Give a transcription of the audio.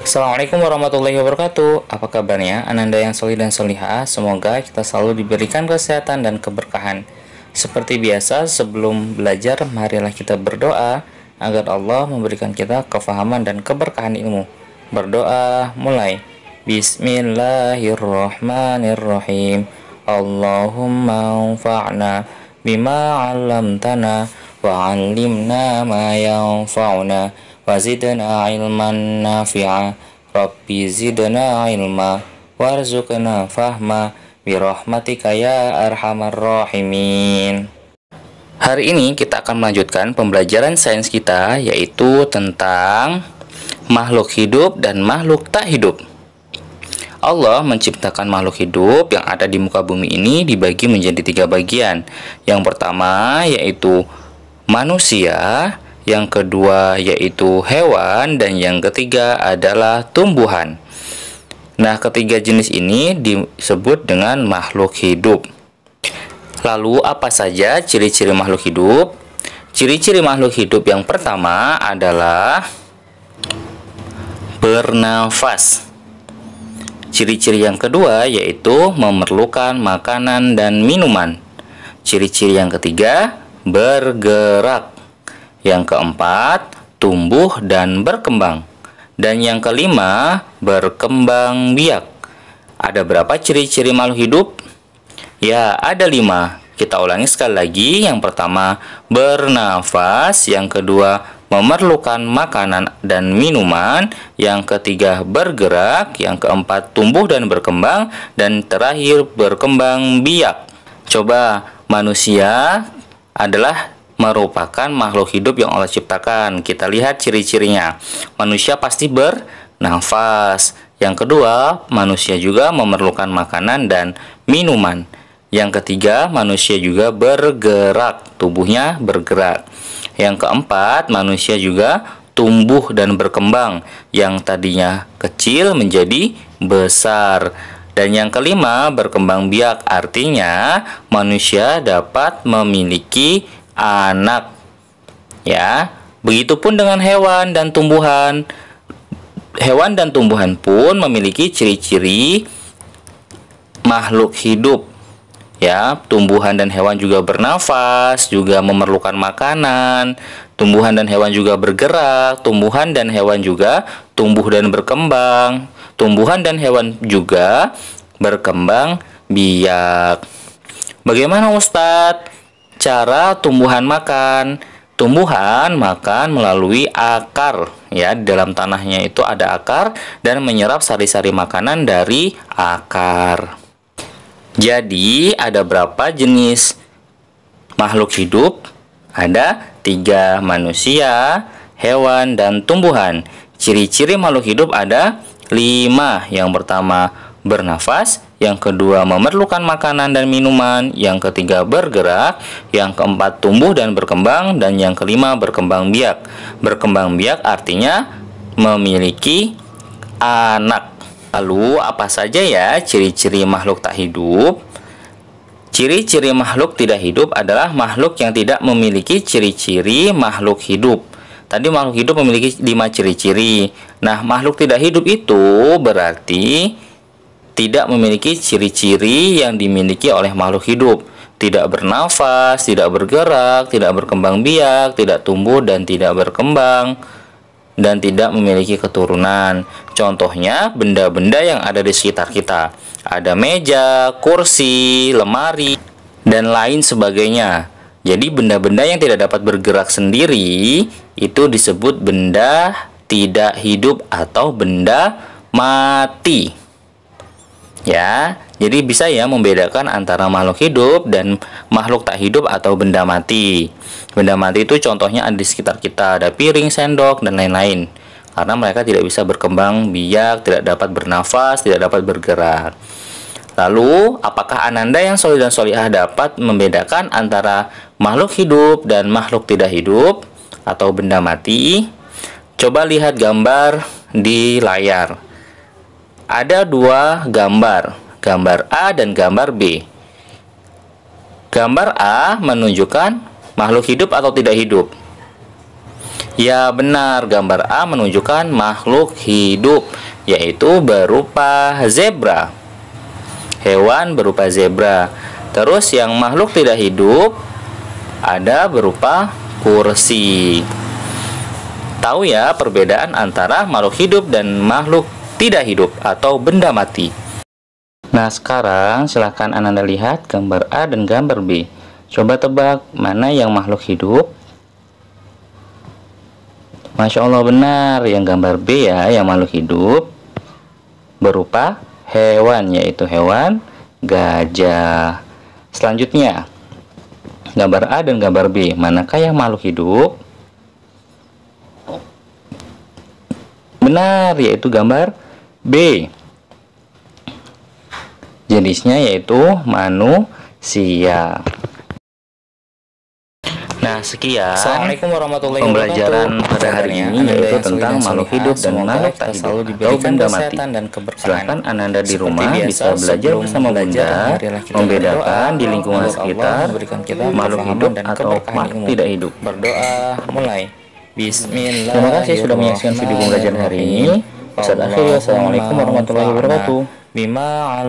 Assalamualaikum warahmatullahi wabarakatuh. Apa kabarnya Ananda yang solih dan solihah? Semoga kita selalu diberikan kesehatan dan keberkahan. Seperti biasa, sebelum belajar, marilah kita berdoa agar Allah memberikan kita kefahaman dan keberkahan ilmu. Berdoa mulai. Bismillahirrahmanirrahim. Allahumma anfa'na bima 'allamtana wa 'allimna ma yanfa'una wa zidna ilman nafi'a. Rabbi zidna ilma warzuqna fahma birahmatika ya arhamar rahimin. Hari ini kita akan melanjutkan pembelajaran sains kita, yaitu tentang makhluk hidup dan makhluk tak hidup. Allah menciptakan makhluk hidup yang ada di muka bumi ini dibagi menjadi 3 bagian. Yang pertama yaitu manusia, yang kedua yaitu hewan, dan yang ketiga adalah tumbuhan. Nah, ketiga jenis ini disebut dengan makhluk hidup. Lalu apa saja ciri-ciri makhluk hidup? Ciri-ciri makhluk hidup yang pertama adalah bernafas. Ciri-ciri yang kedua yaitu memerlukan makanan dan minuman. Ciri-ciri yang ketiga bergerak. Yang keempat, tumbuh dan berkembang. Dan yang kelima, berkembang biak. Ada berapa ciri-ciri makhluk hidup? Ya, ada 5. Kita ulangi sekali lagi. Yang pertama, bernafas. Yang kedua, memerlukan makanan dan minuman. Yang ketiga, bergerak. Yang keempat, tumbuh dan berkembang. Dan terakhir, berkembang biak. Coba, manusia adalah merupakan makhluk hidup yang Allah ciptakan. Kita lihat ciri-cirinya. Manusia pasti bernafas. Yang kedua, manusia juga memerlukan makanan dan minuman. Yang ketiga, manusia juga bergerak, tubuhnya bergerak. Yang keempat, manusia juga tumbuh dan berkembang, yang tadinya kecil menjadi besar. Dan yang kelima, berkembang biak, artinya manusia dapat memiliki anak. Ya, begitupun dengan hewan dan tumbuhan. Hewan dan tumbuhan pun memiliki ciri-ciri makhluk hidup. Ya, tumbuhan dan hewan juga bernafas, juga memerlukan makanan. Tumbuhan dan hewan juga bergerak. Tumbuhan dan hewan juga tumbuh dan berkembang. Tumbuhan dan hewan juga berkembang biak. Bagaimana Ustadz cara tumbuhan makan? Tumbuhan makan melalui akar. Ya, di dalam tanahnya itu ada akar dan menyerap sari-sari makanan dari akar. Jadi, ada berapa jenis makhluk hidup? Ada 3, manusia, hewan, dan tumbuhan. Ciri-ciri makhluk hidup ada 5. Yang pertama, bernafas. Yang kedua, memerlukan makanan dan minuman. Yang ketiga, bergerak. Yang keempat, tumbuh dan berkembang. Dan yang kelima, berkembang biak. Berkembang biak artinya memiliki anak. Lalu, apa saja ya ciri-ciri makhluk tak hidup? Ciri-ciri makhluk tidak hidup adalah makhluk yang tidak memiliki ciri-ciri makhluk hidup. Tadi makhluk hidup memiliki 5 ciri-ciri. Nah, makhluk tidak hidup itu berarti tidak memiliki ciri-ciri yang dimiliki oleh makhluk hidup. Tidak bernafas, tidak bergerak, tidak berkembang biak, tidak tumbuh dan tidak berkembang, dan tidak memiliki keturunan. Contohnya, benda-benda yang ada di sekitar kita. Ada meja, kursi, lemari, dan lain sebagainya. Jadi, benda-benda yang tidak dapat bergerak sendiri itu disebut benda tidak hidup atau benda mati. Ya, jadi bisa ya membedakan antara makhluk hidup dan makhluk tak hidup atau benda mati. Benda mati itu contohnya ada di sekitar kita, ada piring, sendok, dan lain-lain. Karena mereka tidak bisa berkembang biak, tidak dapat bernafas, tidak dapat bergerak. Lalu, apakah Ananda yang solih dan solihah dapat membedakan antara makhluk hidup dan makhluk tidak hidup atau benda mati? Coba lihat gambar di layar. Ada 2 gambar, gambar A dan gambar B. Gambar A menunjukkan makhluk hidup atau tidak hidup. Ya benar, gambar A menunjukkan makhluk hidup, yaitu berupa zebra. Hewan berupa zebra. Terus yang makhluk tidak hidup ada berupa kursi. Tahu ya perbedaan antara makhluk hidup dan makhluk tidak hidup atau benda mati. Nah sekarang silahkan Ananda lihat gambar A dan gambar B. Coba tebak mana yang makhluk hidup. Masya Allah benar, yang gambar B ya, yang makhluk hidup berupa hewan, yaitu hewan gajah. Selanjutnya gambar A dan gambar B, manakah yang makhluk hidup? Benar, yaitu gambar B. Jenisnya yaitu manusia. Nah, sekian Assalamualaikum warahmatullahi pembelajaran pada hari ini, yaitu tentang makhluk hidup dan makhluk tak hidup atau benda mati. Silahkan Ananda di rumah bisa belajar bersama Bunda membedakan di lingkungan sekitar makhluk hidup atau makhluk tidak hidup. Berdoa mulai. Bismillah. Terima kasih sudah menyaksikan video pembelajaran hari ini. Wassalamualaikum warahmatullahi wabarakatuh. Bima